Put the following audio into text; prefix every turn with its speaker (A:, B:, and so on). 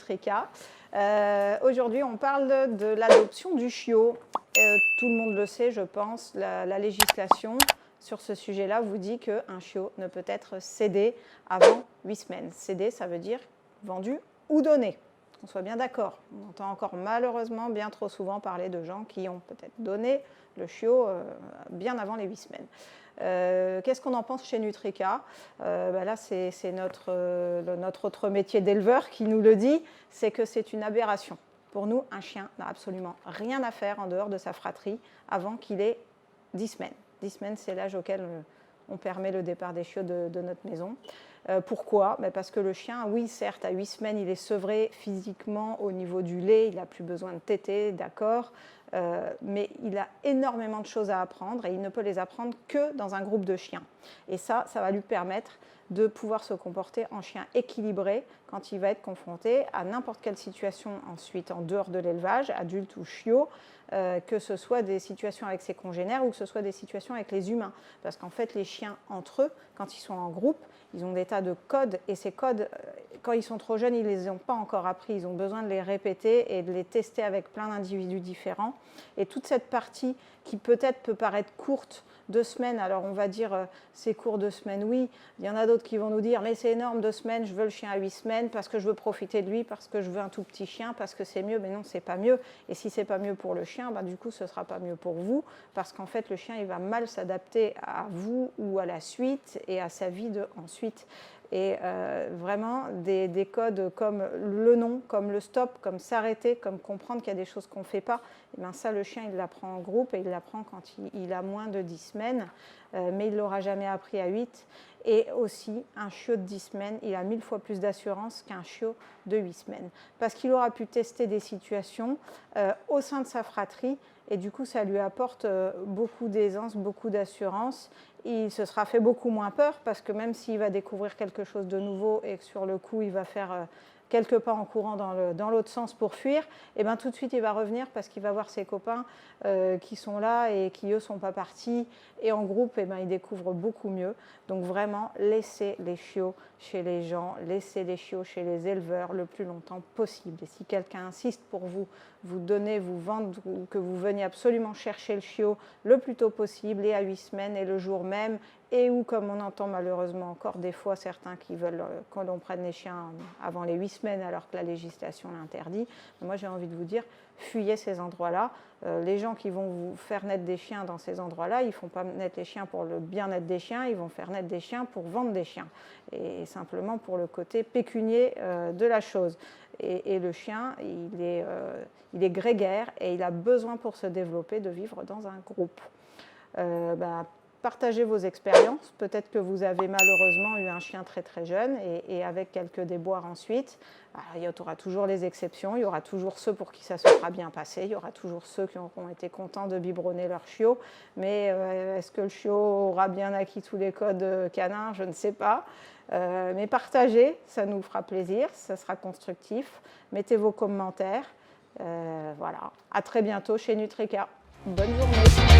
A: Nutrika. Aujourd'hui, on parle de l'adoption du chiot. Tout le monde le sait, je pense, la législation sur ce sujet-là vous dit qu'un chiot ne peut être cédé avant 8 semaines. Cédé, ça veut dire vendu ou donné. Qu'on soit bien d'accord. On entend encore malheureusement bien trop souvent parler de gens qui ont peut-être donné le chiot bien avant les 8 semaines. Qu'est-ce qu'on en pense chez Nutrika? Là, c'est notre autre métier d'éleveur qui nous le dit, c'est que c'est une aberration. Pour nous, un chien n'a absolument rien à faire en dehors de sa fratrie avant qu'il ait 10 semaines. 10 semaines, c'est l'âge auquel on permet le départ des chiots de notre maison. Pourquoi? Parce que le chien, oui, certes, à 8 semaines, il est sevré physiquement au niveau du lait, il n'a plus besoin de téter, d'accord, mais il a énormément de choses à apprendre et il ne peut les apprendre que dans un groupe de chiens. Et ça va lui permettre de pouvoir se comporter en chien équilibré quand il va être confronté à n'importe quelle situation ensuite en dehors de l'élevage, adulte ou chiot, que ce soit des situations avec ses congénères ou que ce soit des situations avec les humains. Parce qu'en fait, les chiens entre eux, quand ils sont en groupe, ils ont des tas de codes et ces codes, quand ils sont trop jeunes, ils ne les ont pas encore appris. Ils ont besoin de les répéter et de les tester avec plein d'individus différents. Et toute cette partie qui peut-être peut paraître courte, 2 semaines, alors on va dire c'est court 2 semaines, oui. Il y en a d'autres qui vont nous dire mais c'est énorme 2 semaines, je veux le chien à 8 semaines parce que je veux profiter de lui, parce que je veux un tout petit chien, parce que c'est mieux. Mais non, c'est pas mieux. Et si c'est pas mieux pour le chien, du coup ce sera pas mieux pour vous parce qu'en fait le chien il va mal s'adapter à vous ou à la suite et à sa vie de ensuite. Et vraiment des codes comme le non, comme le stop, comme s'arrêter, comme comprendre qu'il y a des choses qu'on ne fait pas, et bien ça le chien il l'apprend en groupe et il l'apprend quand il a moins de 10 semaines, mais il ne l'aura jamais appris à 8. Et aussi un chiot de 10 semaines, il a 1000 fois plus d'assurance qu'un chiot de 8 semaines. Parce qu'il aura pu tester des situations au sein de sa fratrie et du coup ça lui apporte beaucoup d'aisance, beaucoup d'assurance. Il se sera fait beaucoup moins peur parce que même s'il va découvrir quelque chose de nouveau et que sur le coup il va faire quelques pas en courant dans l'autre sens pour fuir, et bien tout de suite il va revenir parce qu'il va voir ses copains qui sont là et qui eux sont pas partis, et en groupe et ben, il découvre beaucoup mieux. Donc vraiment laissez les chiots chez les gens, laissez les chiots chez les éleveurs le plus longtemps possible. Et si quelqu'un insiste pour vous donner, vous vendre ou que vous veniez absolument chercher le chiot le plus tôt possible et à 8 semaines et le jour même, et où, comme on entend malheureusement encore des fois certains qui veulent que l'on prenne les chiens avant les 8 semaines alors que la législation l'interdit, moi j'ai envie de vous dire, fuyez ces endroits-là. Les gens qui vont vous faire naître des chiens dans ces endroits-là, ils ne font pas naître les chiens pour le bien-être des chiens, ils vont faire naître des chiens pour vendre des chiens, et simplement pour le côté pécunier de la chose. Et le chien, il est grégaire et il a besoin pour se développer de vivre dans un groupe. Partagez vos expériences. Peut-être que vous avez malheureusement eu un chien très très jeune et avec quelques déboires ensuite. Il y aura toujours les exceptions, il y aura toujours ceux pour qui ça se sera bien passé, il y aura toujours ceux qui auront été contents de biberonner leur chiot. Mais est-ce que le chiot aura bien acquis tous les codes canins? Je ne sais pas. Mais partagez, ça nous fera plaisir, ça sera constructif. Mettez vos commentaires. Voilà. À très bientôt chez Nutrika. Bonne journée.